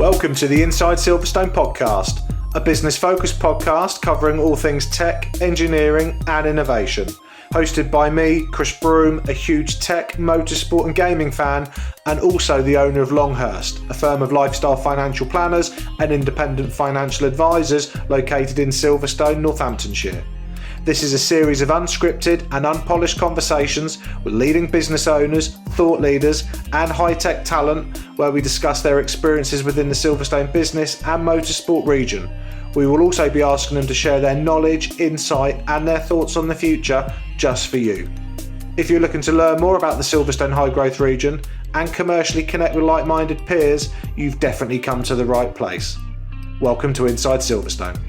Welcome to the Inside Silverstone podcast, a business-focused podcast covering all things tech, engineering and innovation. Hosted by me, Chris Broome, a huge tech, motorsport and gaming fan, and also the owner of Longhurst, a firm of lifestyle financial planners and independent financial advisors located in Silverstone, Northamptonshire. This is a series of unscripted and unpolished conversations with leading business owners, thought leaders and high-tech talent where we discuss their experiences within the Silverstone business and motorsport region. We will also be asking them to share their knowledge, insight and their thoughts on the future just for you. If you're looking to learn more about the Silverstone high growth region and commercially connect with like-minded peers, you've definitely come to the right place. Welcome to Inside Silverstone.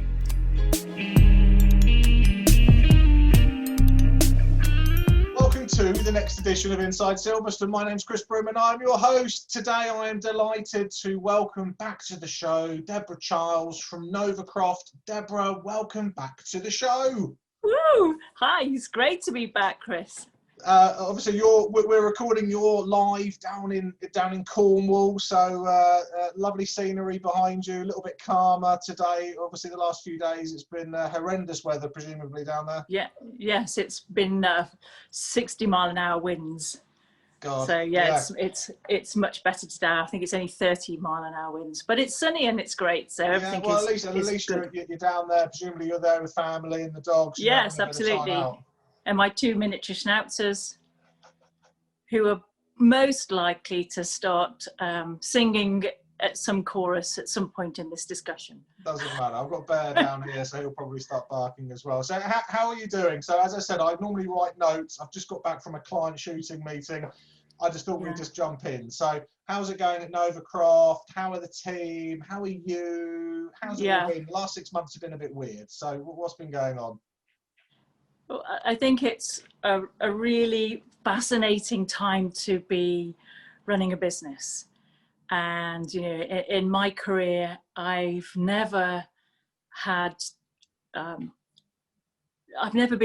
To the next edition of Inside Silverstone. My name's Chris Broome and I'm your host. Today I am delighted to welcome back to the show Debra Charles from Novacroft. Debra, welcome back to the show. Woo! Hi, it's great to be back, Chris. Obviously, we're recording your live down in Cornwall, so lovely scenery behind you. A little bit calmer today. Obviously, the last few days it's been horrendous weather, presumably down there. Yes, it's been 60-mile-an-hour winds. God. So it's much better today. I think it's only 30-mile-an-hour winds, but it's sunny and it's great. So everything well, is at least you're down there. Presumably, you're there with family and the dogs. Yes, absolutely. And my two miniature schnauzers, who are most likely to start singing at some chorus at some point in this discussion. Doesn't matter. I've got Bear down here, so he'll probably start barking as well. So how are you doing? So as I said, I normally write notes. I've just got back from a client shooting meeting. I just thought we'd just jump in. So how's it going at Novacroft? How are the team? How are you? How's it all been? The last 6 months have been a bit weird. So what's been going on? Well, I think it's a really fascinating time to be running a business. And, you know, in my career, I've never been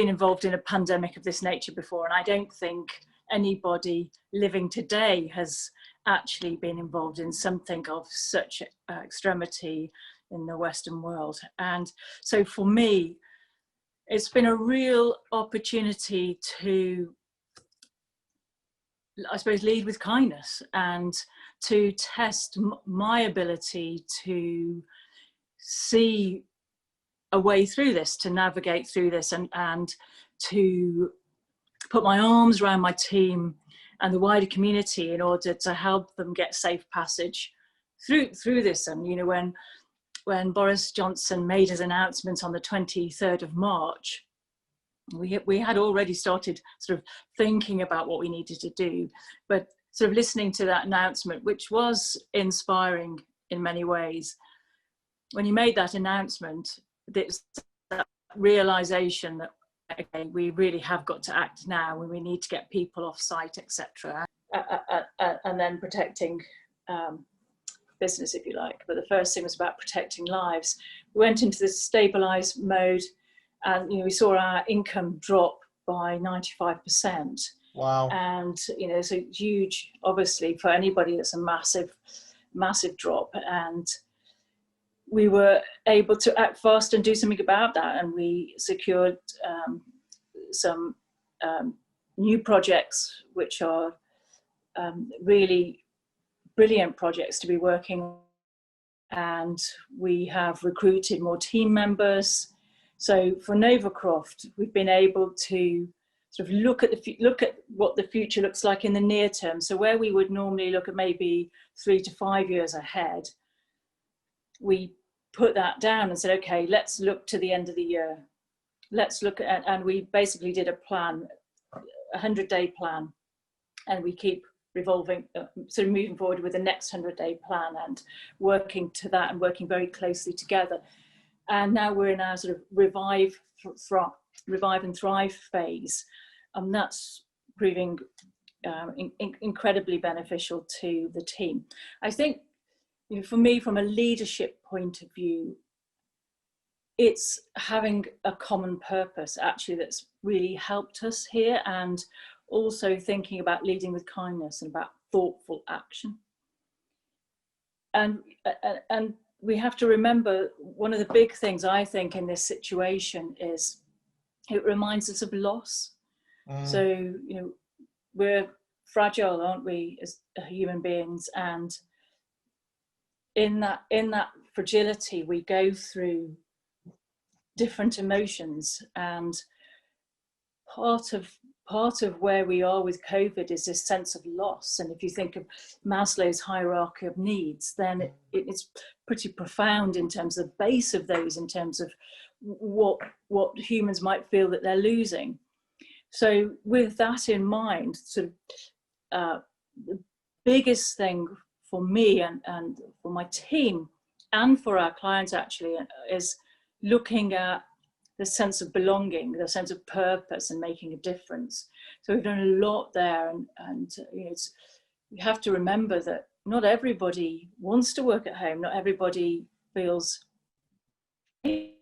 involved in a pandemic of this nature before. And I don't think anybody living today has actually been involved in something of such extremity in the Western world. And so for me, it's been a real opportunity to, I suppose, lead with kindness and to test my ability to see a way through this, to navigate through this and to put my arms around my team and the wider community in order to help them get safe passage through this. And, you know, when Boris Johnson made his announcement on the 23rd of March, we had already started sort of thinking about what we needed to do, but sort of listening to that announcement, which was inspiring in many ways. When he made that announcement, there's that realization that, okay, we really have got to act now and we need to get people off site, etc. And then protecting business, if you like. But the first thing was about protecting lives. We went into this stabilized mode and, you know, we saw our income drop by 95%. Wow. And, you know, it's a huge, obviously for anybody, it's a massive drop. And we were able to act fast and do something about that. And we secured some new projects, which are really brilliant projects to be working on, and we have recruited more team members. So for Novacroft, we've been able to sort of look at what the future looks like in the near term. So where we would normally look at maybe 3 to 5 years ahead, we put that down and said, okay, let's look to the end of the year. Let's look at, and we basically did a plan, a 100-day plan, and we keep revolving, sort of moving forward with the next 100-day plan and working to that and working very closely together. And now we're in our sort of revive and thrive phase, and that's proving incredibly beneficial to the team. I think, you know, for me, from a leadership point of view, it's having a common purpose actually that's really helped us here, and also thinking about leading with kindness and about thoughtful action. and we have to remember, one of the big things I think in this situation is it reminds us of loss. So, you know, we're fragile, aren't we, as human beings? And in that fragility, we go through different emotions. And part of where we are with COVID is this sense of loss. And if you think of Maslow's hierarchy of needs, then it's pretty profound in terms of the base of those, in terms of what humans might feel that they're losing. So with that in mind, sort of the biggest thing for me and for my team and for our clients actually is looking at the sense of belonging, the sense of purpose and making a difference. So we've done a lot there, and you know, you have to remember that not everybody wants to work at home, not everybody feels that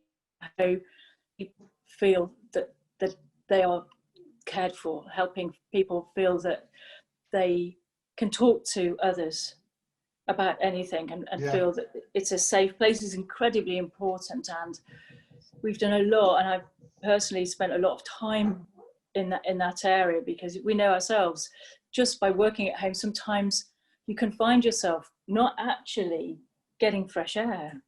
they are cared for, helping people feel that they can talk to others about anything and feel that it's a safe place is incredibly important. And we've done a lot, and I've personally spent a lot of time in that area, because we know ourselves, just by working at home, sometimes you can find yourself not actually getting fresh air,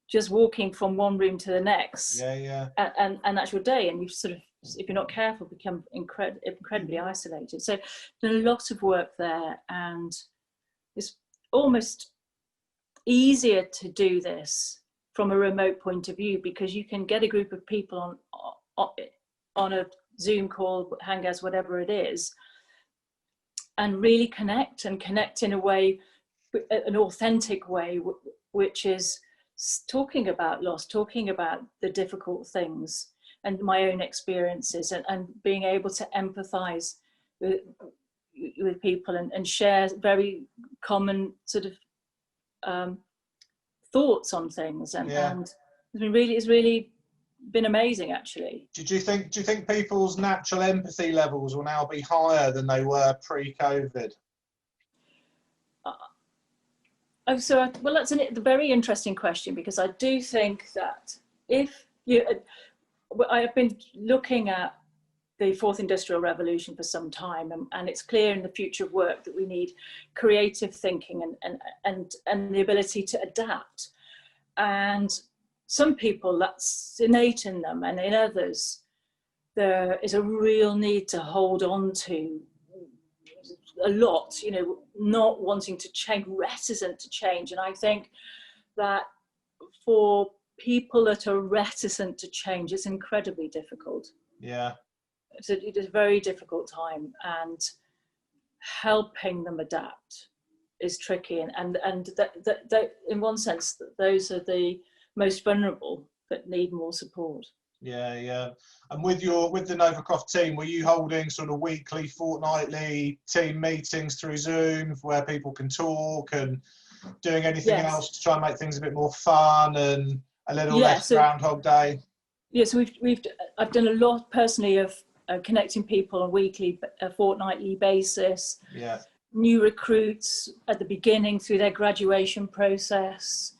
just walking from one room to the next, and that's your day, and you sort of, if you're not careful, become incredibly isolated. So there's a lot of work there, and it's almost easier to do this from a remote point of view, because you can get a group of people on a Zoom call, Hangouts, whatever it is, and really connect in a way, an authentic way, which is talking about loss, talking about the difficult things and my own experiences, and being able to empathize with people and share very common sort of thoughts on things, and it's really been amazing, actually. Do you think people's natural empathy levels will now be higher than they were pre-COVID? Well, that's a very interesting question, because I do think that if you, I've been looking at the fourth industrial revolution for some time, and it's clear in the future of work that we need creative thinking and the ability to adapt. And some people, that's innate in them, and in others there is a real need to hold on to a lot, you know, not wanting to change, reticent to change. And I think that for people that are reticent to change, it's incredibly difficult. It is a very difficult time, and helping them adapt is tricky, and that in one sense, those are the most vulnerable that need more support. And with the Novacroft team, were you holding sort of weekly, fortnightly team meetings through Zoom where people can talk, and doing anything else to try and make things a bit more fun and a little less Groundhog Day? So I've done a lot personally of connecting people on a weekly, fortnightly basis. New recruits at the beginning through their graduation process,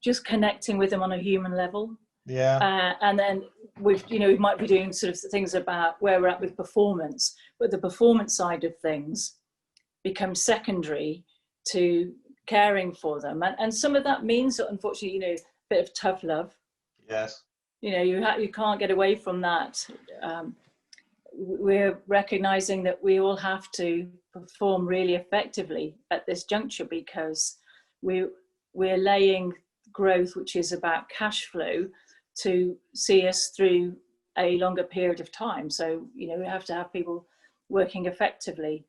just connecting with them on a human level. And then we might be doing sort of things about where we're at with performance, but the performance side of things becomes secondary to caring for them. And some of that means, unfortunately, you know, a bit of tough love. You know, you can't get away from that. We're recognizing that we all have to perform really effectively at this juncture, because we're laying growth, which is about cash flow, to see us through a longer period of time. So, you know, we have to have people working effectively.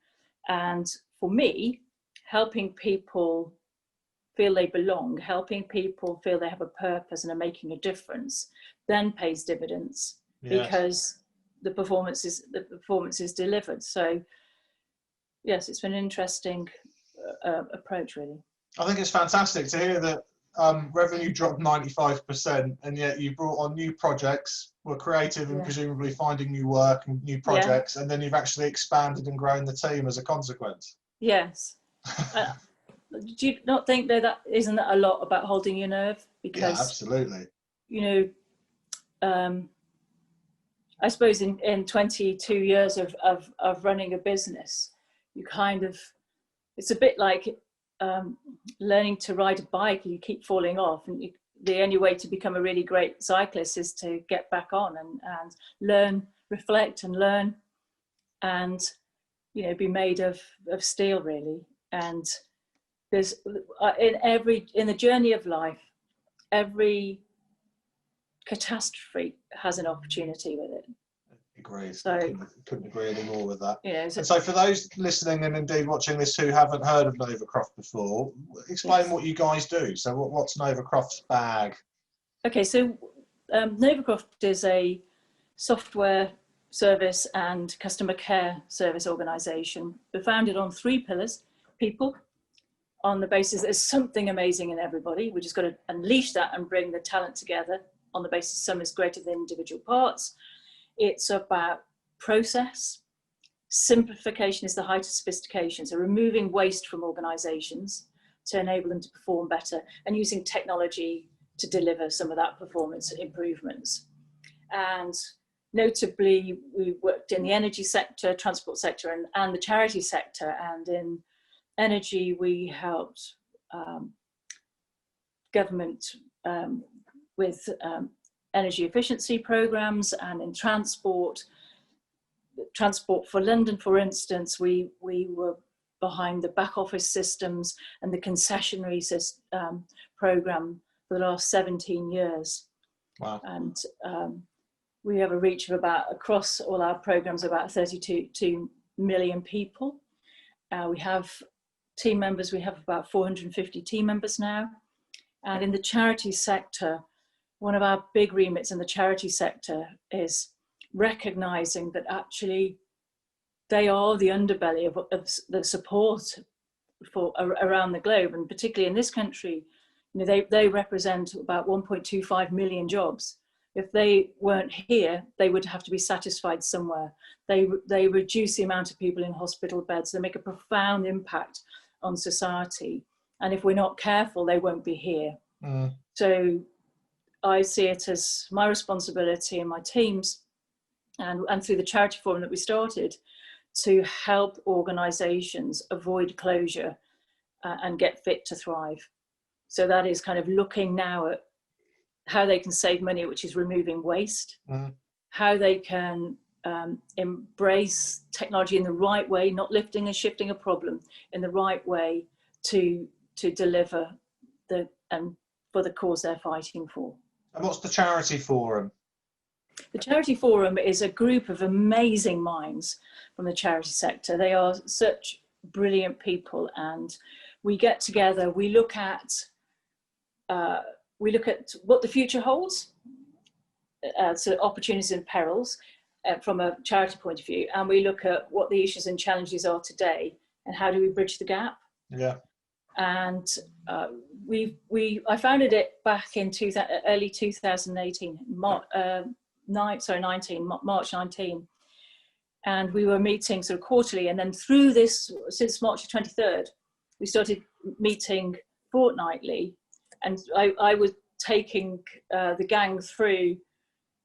And for me, helping people feel they belong, helping people feel they have a purpose and are making a difference, then pays dividends, because the performance is delivered. So yes, it's been an interesting approach, really. I think it's fantastic to hear that revenue dropped 95%, and yet you brought on new projects, were creative and presumably finding new work and new projects, and then you've actually expanded and grown the team as a consequence. Yes. do you not think that isn't that a lot about holding your nerve? Because, yeah, absolutely. you know, I suppose in 22 years of running a business, you kind of, it's a bit like learning to ride a bike. You keep falling off, and the only way to become a really great cyclist is to get back on and learn, reflect and learn, and, you know, be made of steel, really. And there's in the journey of life, every catastrophe has an opportunity with it. Agreed. So, couldn't agree any more with that. You know, and so for those listening and indeed watching this who haven't heard of Novacroft before, explain what you guys do. So what's Novacroft's bag? Okay, so Novacroft is a software service and customer care service organisation. We're founded on 3 pillars: people, on the basis there's something amazing in everybody. We just got to unleash that and bring the talent together on the basis some is greater than individual parts. It's about process. Simplification is the height of sophistication. So removing waste from organisations to enable them to perform better, and using technology to deliver some of that performance improvements. And notably, we worked in the energy sector, transport sector, and the charity sector. And in energy, we helped government with energy efficiency programs, and in transport for London, for instance, we were behind the back office systems and the concessionary program for the last 17 years. Wow. And we have a reach of across all our programs, about 32 million people. We have team members, we have about 450 team members now. And in the charity sector, one of our big remits in the charity sector is recognizing that actually they are the underbelly of the support for around the globe, and particularly in this country. You know, they represent about 1.25 million jobs. If they weren't here, they would have to be satisfied somewhere. They reduce the amount of people in hospital beds. They make a profound impact on society, and if we're not careful, they won't be here. So I see it as my responsibility and my team's, and through the charity forum that we started, to help organisations avoid closure and get fit to thrive. So that is kind of looking now at how they can save money, which is removing waste, how they can embrace technology in the right way, not lifting and shifting a problem, in the right way to deliver for the cause they're fighting for. And what's the charity forum? The Charity Forum is a group of amazing minds from the charity sector. They are such brilliant people, and we get together, we look at what the future holds, so opportunities and perils from a charity point of view, and we look at what the issues and challenges are today and how do we bridge the gap. Yeah. And I founded it back in early 2018, March 19, and we were meeting sort of quarterly, and then through this, since March 23rd, we started meeting fortnightly, and I was taking the gang through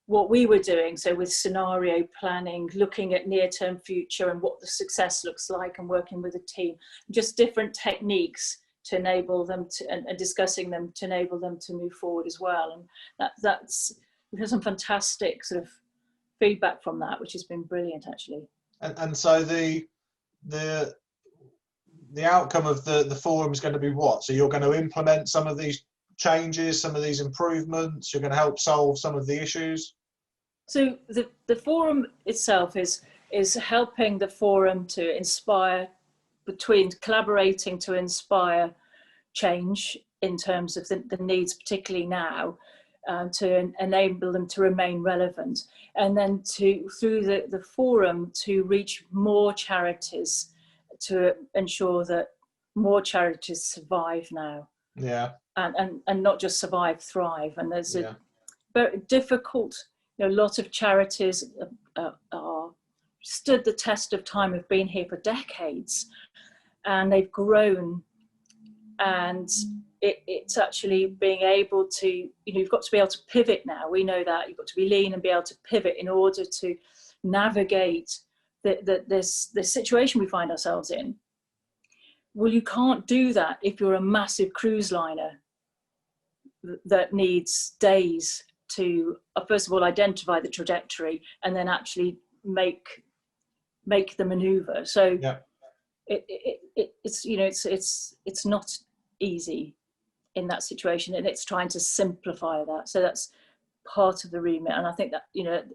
what we were doing, so with scenario planning, looking at near-term future and what the success looks like, and working with a team, just different techniques to enable them to, and discussing them to enable them to move forward as well. And that's, we've had some fantastic sort of feedback from that, which has been brilliant actually. And so the outcome of the forum is going to be what? So you're going to implement some of these changes, some of these improvements, you're going to help solve some of the issues? So the forum itself is helping the forum to inspire, collaborating to inspire change in terms of the needs, particularly now, to enable them to remain relevant, and then through the forum to reach more charities, to ensure that more charities survive now. Yeah. And not just survive, thrive. And there's a very difficult, a lot of charities are stood the test of time, have been here for decades, and they've grown And it's actually being able to, you've got to be able to pivot now. We know that you've got to be lean and be able to pivot in order to navigate this situation we find ourselves in. Well, you can't do that if you're a massive cruise liner that needs days to, first of all, identify the trajectory and then actually make the maneuver. So yeah. It's not easy in that situation, and it's trying to simplify that. So that's part of the remit, and I think that,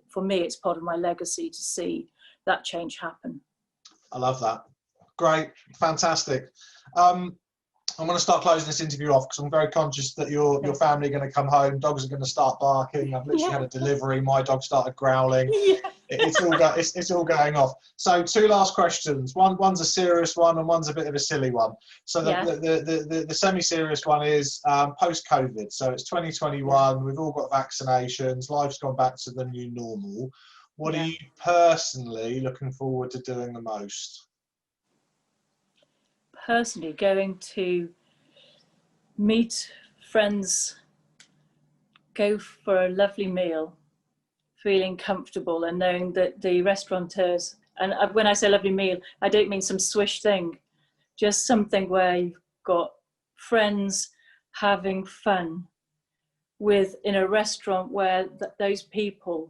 for me, it's part of my legacy to see that change happen. I love that. Great, fantastic. I'm going to start closing this interview off because I'm very conscious that your family are going to come home. Dogs are going to start barking. I've literally had a delivery. My dog started growling. It's all going off. So 2 last questions. One's a serious one and one's a bit of a silly one. So the semi-serious one is post-COVID. So it's 2021. We've all got vaccinations. Life's gone back to the new normal. What are you personally looking forward to doing the most? Personally, going to meet friends, go for a lovely meal, feeling comfortable and knowing that the restaurateurs, and when I say lovely meal, I don't mean some swish thing, just something where you've got friends having fun in a restaurant where those people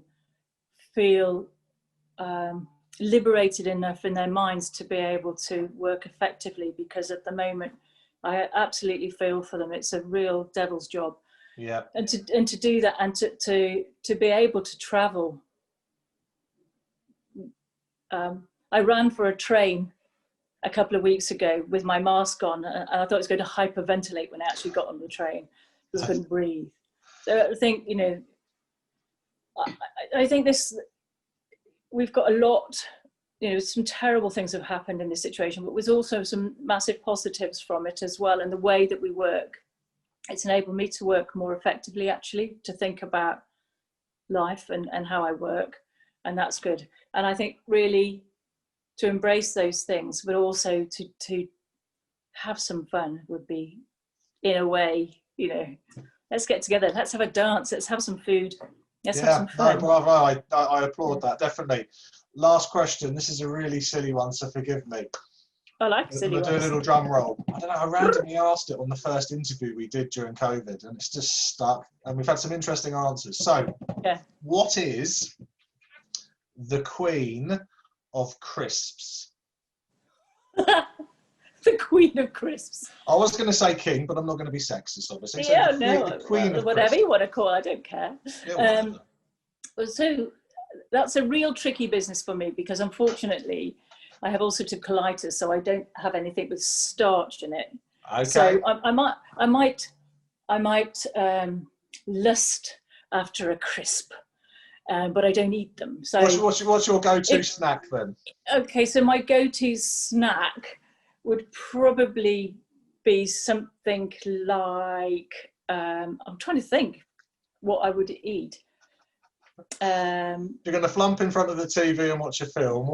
feel liberated enough in their minds to be able to work effectively, because at the moment I absolutely feel for them. It's a real devil's job. Yeah. And to do that, and to be able to travel. I ran for a train a couple of weeks ago with my mask on, and I thought I was going to hyperventilate when I actually got on the train because I couldn't breathe. So I think, I think we've got a lot, some terrible things have happened in this situation, but there's also some massive positives from it as well. And the way that we work, it's enabled me to work more effectively, actually, to think about life and how I work. And that's good. And I think really to embrace those things, but also to have some fun would be, in a way, let's get together, let's have a dance, let's have some food. Let's have some fun. No, bravo. I applaud that, definitely. Last question. This is a really silly one, so forgive me. I like silly ones. I'll do a little drum roll. I don't know, I randomly asked it on the first interview we did during COVID, and it's just stuck. And we've had some interesting answers. So, what is the queen of crisps? The queen of crisps. I was going to say king, but I'm not going to be sexist, obviously. Yeah, so the queen of whatever crisps. you want to call it, I don't care. Yeah, so that's a real tricky business for me, because unfortunately I have ulcerative colitis, so I don't have anything with starch in it. Okay. So I might lust after a crisp, but I don't eat them. So what's your go-to snack then? Okay, so my go-to snack would probably be something like, I'm trying to think what I would eat. You're going to flump in front of the TV and watch a film.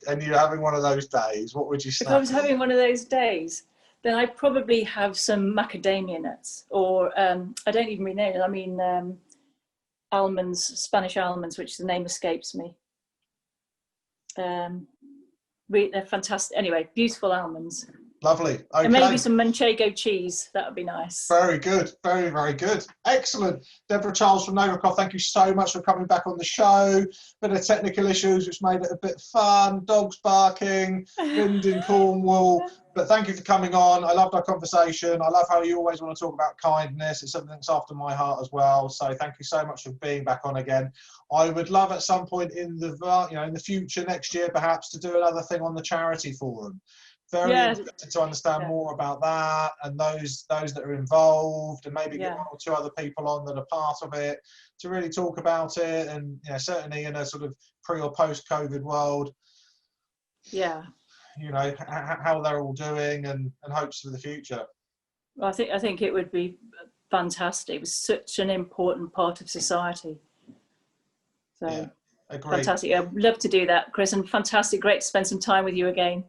And you're having one of those days, what would you snack? If I was having one of those days, then I'd probably have some macadamia nuts, or I don't even rename it. I mean, almonds, Spanish almonds, which the name escapes me. They're fantastic. Anyway, beautiful almonds. Lovely. Okay. And maybe some Manchego cheese. That would be nice. Very good. Very, very good. Excellent. Debra Charles from Novacroft, thank you so much for coming back on the show. Bit of technical issues, which made it a bit fun. Dogs barking, wind in Cornwall. But thank you for coming on. I loved our conversation. I love how you always want to talk about kindness. It's something that's after my heart as well. So thank you so much for being back on again. I would love at some point in the future, next year perhaps, to do another thing on the charity forum. Very interested to understand more about that, and those that are involved, and maybe get 1 or 2 other people on that are part of it to really talk about it. And certainly in a sort of pre or post COVID world, how they're all doing, and hopes for the future. Well, I think it would be fantastic. It was such an important part of society. So fantastic. I'd love to do that, Chris, and fantastic. Great to spend some time with you again.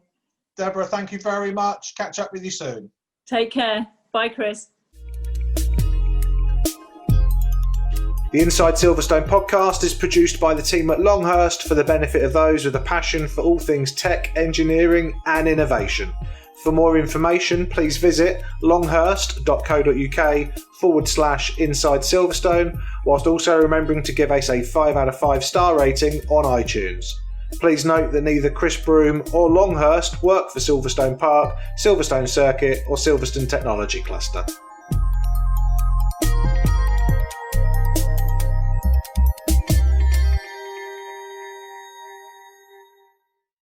Debra, thank you very much. Catch up with you soon. Take care. Bye, Chris. The Inside Silverstone podcast is produced by the team at Longhurst for the benefit of those with a passion for all things tech, engineering and innovation. For more information, please visit longhurst.co.uk/Inside Silverstone, whilst also remembering to give us a 5 out of 5 star rating on iTunes. Please note that neither Chris Broome or Longhurst work for Silverstone Park, Silverstone Circuit or Silverstone Technology Cluster.